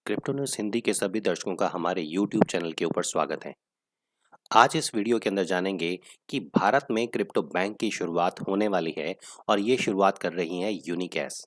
Crypto news Hindi के सभी दर्शकों का हमारे यूट्यूब चैनल के ऊपर स्वागत है। आज इस वीडियो के अंदर जानेंगे कि भारत में क्रिप्टो बैंक की शुरुआत होने वाली है और ये शुरुआत कर रही है यूनिकैश।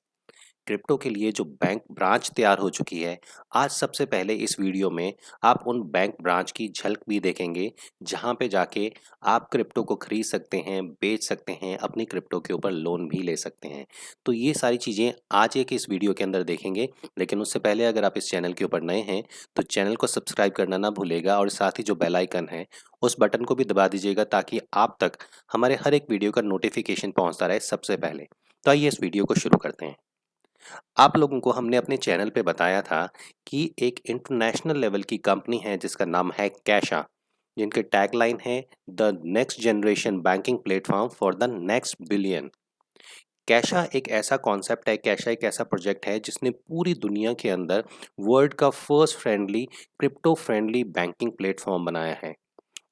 क्रिप्टो के लिए जो बैंक ब्रांच तैयार हो चुकी है, आज सबसे पहले इस वीडियो में आप उन बैंक ब्रांच की झलक भी देखेंगे, जहां पे जाके आप क्रिप्टो को खरीद सकते हैं, बेच सकते हैं, अपनी क्रिप्टो के ऊपर लोन भी ले सकते हैं। तो ये सारी चीज़ें आज एक इस वीडियो के अंदर देखेंगे, लेकिन उससे पहले अगर आप इस चैनल के ऊपर नए हैं, तो चैनल को सब्सक्राइब करना ना भूलेगा और साथ ही जो बेल आइकन है, उस बटन को भी दबा दीजिएगा ताकि आप तक हमारे हर एक वीडियो का नोटिफिकेशन पहुंचता रहे सबसे पहले। तो आइए इस वीडियो को शुरू करते हैं। आप लोगों को हमने अपने चैनल पे बताया था कि एक इंटरनेशनल लेवल की कंपनी है जिसका नाम है कैशा, जिनके टैगलाइन है the next generation banking platform for the next billion. Cashaa एक ऐसा कॉन्सेप्ट है, कैशा एक ऐसा प्रोजेक्ट है जिसने पूरी दुनिया के अंदर वर्ल्ड का first friendly crypto friendly banking platform बनाया है।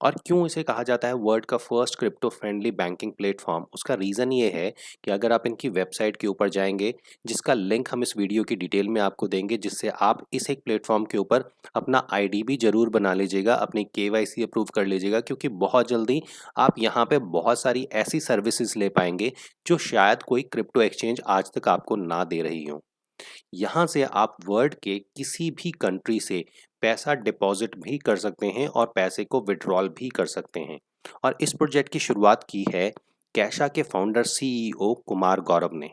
और क्यों इसे कहा जाता है वर्ल्ड का first crypto friendly banking platform, उसका रीज़न ये है कि अगर आप इनकी वेबसाइट के ऊपर जाएंगे, जिसका लिंक हम इस वीडियो की डिटेल में आपको देंगे, जिससे आप इस एक प्लेटफॉर्म के ऊपर अपना आईडी भी ज़रूर बना लीजिएगा, अपनी केवाईसी अप्रूव कर लीजिएगा, क्योंकि बहुत जल्दी आप यहाँ पे बहुत सारी ऐसी सर्विसेज ले पाएंगे जो शायद कोई क्रिप्टो एक्सचेंज आज तक आपको ना दे रही हो। यहाँ से आप वर्ल्ड के किसी भी कंट्री से पैसा डिपॉजिट भी कर सकते हैं और पैसे को विड्रॉल भी कर सकते हैं। और इस प्रोजेक्ट की शुरुआत की है कैशा के फाउंडर सीईओ कुमार गौरव ने।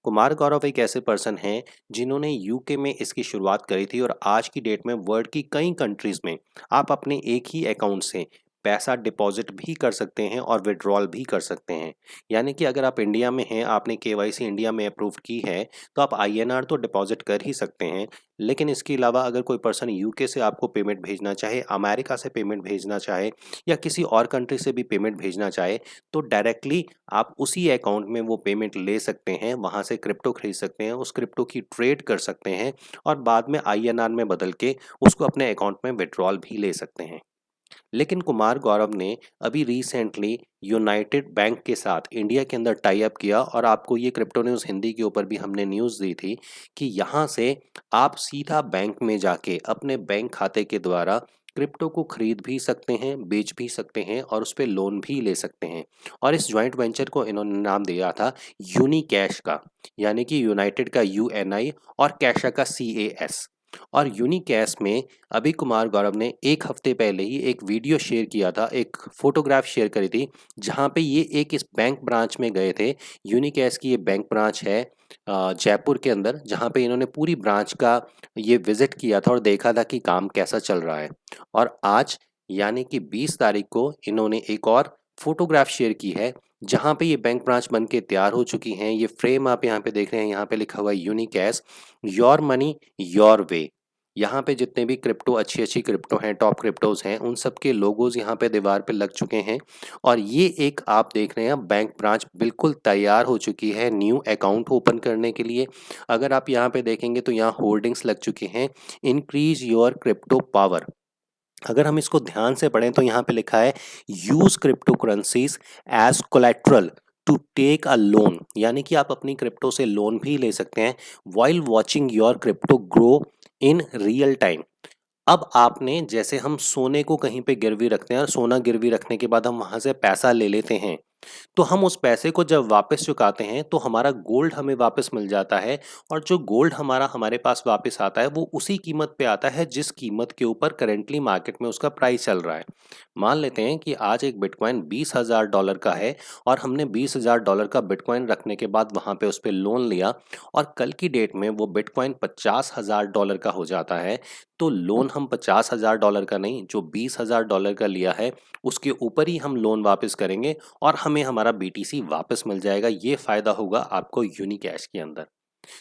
कुमार गौरव एक ऐसे पर्सन हैं जिन्होंने यूके में इसकी शुरुआत करी थी और आज की डेट में वर्ल्ड की कई कंट्रीज में आप अपने एक ही अकाउंट से पैसा डिपॉजिट भी कर सकते हैं और विड्रॉल भी कर सकते हैं। यानी कि अगर आप इंडिया में हैं, आपने केवाईसी इंडिया में अप्रूव की है, तो आप आईएनआर तो डिपॉजिट कर ही सकते हैं। लेकिन इसके अलावा अगर कोई पर्सन यूके से आपको पेमेंट भेजना चाहे, अमेरिका से पेमेंट भेजना चाहे या किसी और कंट्री से भी पेमेंट भेजना चाहे, तो डायरेक्टली आप उसी अकाउंट में वो पेमेंट ले सकते हैं, वहाँ से क्रिप्टो खरीद सकते हैं, उस क्रिप्टो की ट्रेड कर सकते हैं और बाद में आईएनआर में बदल के उसको अपने अकाउंट में विड्रॉल भी ले सकते हैं। लेकिन कुमार गौरव ने अभी रिसेंटली यूनाइटेड बैंक के साथ इंडिया के अंदर टाई अप किया और आपको ये क्रिप्टो न्यूज़ हिंदी के ऊपर भी हमने न्यूज़ दी थी कि यहाँ से आप सीधा बैंक में जाके अपने बैंक खाते के द्वारा क्रिप्टो को खरीद भी सकते हैं, बेच भी सकते हैं और उस पे लोन भी ले सकते हैं। और इस जॉइंट वेंचर को इन्होंने नाम दिया था यूनिकैश का, यानी कि यूनाइटेड का यूएनआई और कैशा का सीएएस। और यूनिकैश में अभी कुमार गौरव ने एक हफ्ते पहले ही एक वीडियो शेयर किया था, एक फोटोग्राफ शेयर करी थी, जहाँ पे ये एक इस बैंक ब्रांच में गए थे। यूनिकैश की ये बैंक ब्रांच है जयपुर के अंदर, जहाँ पे इन्होंने पूरी ब्रांच का ये विजिट किया था और देखा था कि काम कैसा चल रहा है। और आज यानी कि 20 तारीख को इन्होंने एक और फोटोग्राफ शेयर की है, जहाँ पे ये बैंक ब्रांच बन के तैयार हो चुकी हैं। ये फ्रेम आप यहाँ पे देख रहे हैं, यहाँ पे लिखा हुआ है UniCash, your money your way. यहाँ पे जितने भी क्रिप्टो अच्छी क्रिप्टो हैं, टॉप क्रिप्टोज हैं, उन सब के लोगोज यहाँ पे दीवार पे लग चुके हैं। और ये एक आप देख रहे हैं बैंक ब्रांच बिल्कुल तैयार हो चुकी है न्यू अकाउंट ओपन करने के लिए। अगर आप यहाँ पे देखेंगे तो यहाँ होर्डिंग्स लग चुके हैं, इंक्रीज योर क्रिप्टो पावर। अगर हम इसको ध्यान से पढ़ें तो यहाँ पे लिखा है use cryptocurrencies as collateral to take a loan, यानी कि आप अपनी क्रिप्टो से लोन भी ले सकते हैं while watching your crypto grow in real time. अब आपने जैसे हम सोने को कहीं पे गिरवी रखते हैं और सोना गिरवी रखने के बाद हम वहां से पैसा ले लेते हैं, तो हम उस पैसे को जब वापस चुकाते हैं तो हमारा गोल्ड हमें वापस मिल जाता है। और जो गोल्ड हमारा हमारे पास वापस आता है वो उसी कीमत पे आता है जिस कीमत के ऊपर करेंटली मार्केट में उसका प्राइस चल रहा है। मान लेते हैं कि आज एक बिटकॉइन $20,000 का है और हमने $20,000 का बिटकॉइन रखने के बाद वहां पे उस पर लोन लिया और कल की डेट में वो बिटकॉइन $50,000 का हो जाता है। तो लोन हम $50,000 का नहीं, जो $20,000 का लिया है उसके ऊपर ही हम लोन वापस करेंगे और हमें हमारा बीटीसी वापस मिल जाएगा। ये फ़ायदा होगा आपको यूनिकैश के अंदर।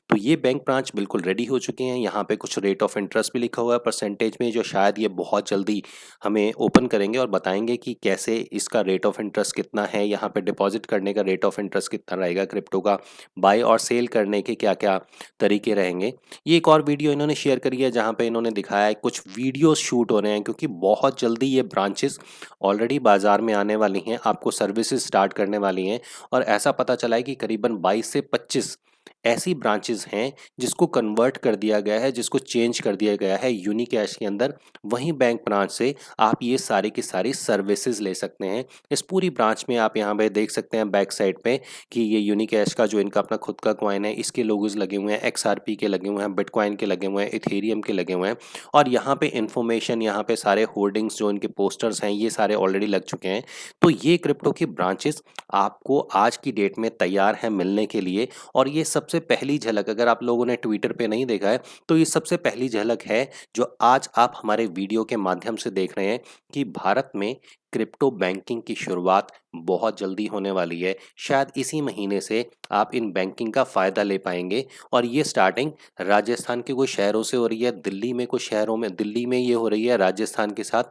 तो ये बैंक ब्रांच बिल्कुल रेडी हो चुके हैं। यहाँ पे कुछ रेट ऑफ इंटरेस्ट भी लिखा हुआ है परसेंटेज में, जो शायद ये बहुत जल्दी हमें ओपन करेंगे और बताएंगे कि कैसे इसका रेट ऑफ इंटरेस्ट कितना है, यहाँ पे डिपॉजिट करने का रेट ऑफ इंटरेस्ट कितना रहेगा, क्रिप्टो का बाय और सेल करने के क्या क्या तरीके रहेंगे। ये एक और वीडियो इन्होंने शेयर करी है जहाँ पे इन्होंने दिखाया है कुछ वीडियोज शूट हो रहे हैं, क्योंकि बहुत जल्दी ये ब्रांचेस ऑलरेडी बाजार में आने वाली हैं, आपको सर्विसेज स्टार्ट करने वाली हैं। और ऐसा पता चला है कि करीबन 22 से 25 ऐसी ब्रांचेस हैं जिसको कन्वर्ट कर दिया गया है, जिसको चेंज कर दिया गया है यूनिकैश के अंदर। वहीं बैंक ब्रांच से आप ये सारी की सारी सर्विसेज ले सकते हैं। इस पूरी ब्रांच में आप यहाँ पे देख सकते हैं बैक साइड पे कि ये यूनिकैश का जो इनका अपना खुद का कॉइन है, इसके लोगोज लगे हुए हैं, XRP के लगे हुए हैं, बिटकॉइन के लगे हुए हैं, इथेरियम के लगे हुए हैं। और यहाँ पे इंफॉर्मेशन, यहाँ पे सारे होर्डिंग्स जो इनके पोस्टर्स हैं, ये सारे ऑलरेडी लग चुके हैं। तो ये क्रिप्टो की ब्रांचेस आपको आज की डेट में तैयार हैं मिलने के लिए। और ये सबसे पहली झलक, अगर आप लोगों ने ट्विटर पे नहीं देखा है तो ये सबसे पहली झलक है जो आज आप हमारे वीडियो के माध्यम से देख रहे हैं कि भारत में क्रिप्टो बैंकिंग की शुरुआत बहुत जल्दी होने वाली है। शायद इसी महीने से आप इन बैंकिंग का फ़ायदा ले पाएंगे। और ये स्टार्टिंग राजस्थान के कुछ शहरों से हो रही है, दिल्ली में कुछ शहरों में, दिल्ली में ये हो रही है, राजस्थान के साथ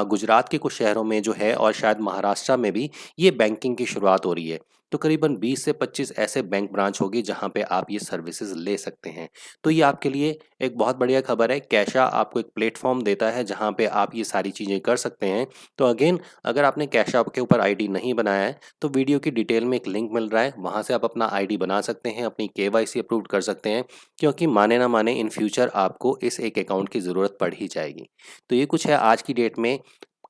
गुजरात के कुछ शहरों में जो है, और शायद महाराष्ट्र में भी ये बैंकिंग की शुरुआत हो रही है। तो करीबन 20 से 25 ऐसे बैंक ब्रांच होगी जहां पे आप ये सर्विसेज ले सकते हैं। तो ये आपके लिए एक बहुत बढ़िया खबर है। कैशा आपको एक प्लेटफॉर्म देता है जहां पे आप ये सारी चीज़ें कर सकते हैं। तो अगेन, अगर आपने कैश ऐप के ऊपर आईडी नहीं बनाया है तो वीडियो की डिटेल में एक लिंक मिल रहा है, वहां से आप अपना आईडी बना सकते हैं, अपनी केवाईसी अप्रूव कर सकते हैं। क्योंकि माने ना माने इन फ्यूचर आपको इस एक अकाउंट की ज़रूरत पड़ ही जाएगी। तो ये कुछ है आज की डेट में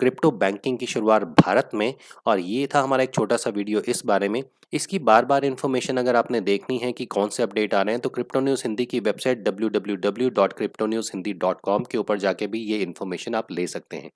क्रिप्टो बैंकिंग की शुरुआत भारत में। और ये था हमारा एक छोटा सा वीडियो इस बारे में। इसकी बार बार इन्फॉर्मेशन अगर आपने देखनी है कि कौन से अपडेट आ रहे हैं तो क्रिप्टो न्यूज़ हिंदी की वेबसाइट www.cryptonewshindy.com के ऊपर जाके भी ये इन्फॉर्मेशन आप ले सकते हैं।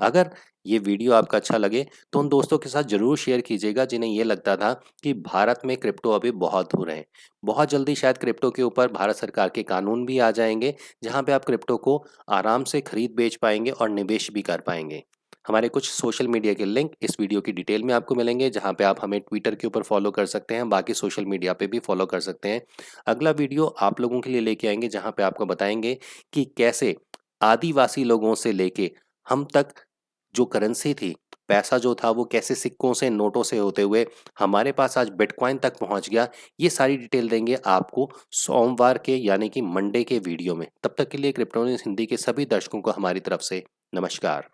अगर ये वीडियो आपका अच्छा लगे तो उन दोस्तों के साथ ज़रूर शेयर कीजिएगा जिन्हें ये लगता था कि भारत में क्रिप्टो अभी बहुत दूर है। बहुत जल्दी शायद क्रिप्टो के ऊपर भारत सरकार के कानून भी आ जाएंगे जहां पे आप क्रिप्टो को आराम से खरीद बेच पाएंगे और निवेश भी कर पाएंगे। हमारे कुछ सोशल मीडिया के लिंक इस वीडियो की डिटेल में आपको मिलेंगे, जहां पे आप हमें ट्विटर के ऊपर फॉलो कर सकते हैं, बाकी सोशल मीडिया पे भी फॉलो कर सकते हैं। अगला वीडियो आप लोगों के लिए लेके आएंगे जहां पे आपको बताएंगे कि कैसे आदिवासी लोगों से लेके हम तक जो करेंसी थी, पैसा जो था वो कैसे सिक्कों से, नोटों से होते हुए हमारे पास आज बिटकॉइन तक पहुंच गया। ये सारी डिटेल देंगे आपको सोमवार के यानी कि मंडे के वीडियो में। तब तक के लिए क्रिप्टो न्यूज़ हिंदी के सभी दर्शकों को हमारी तरफ से नमस्कार।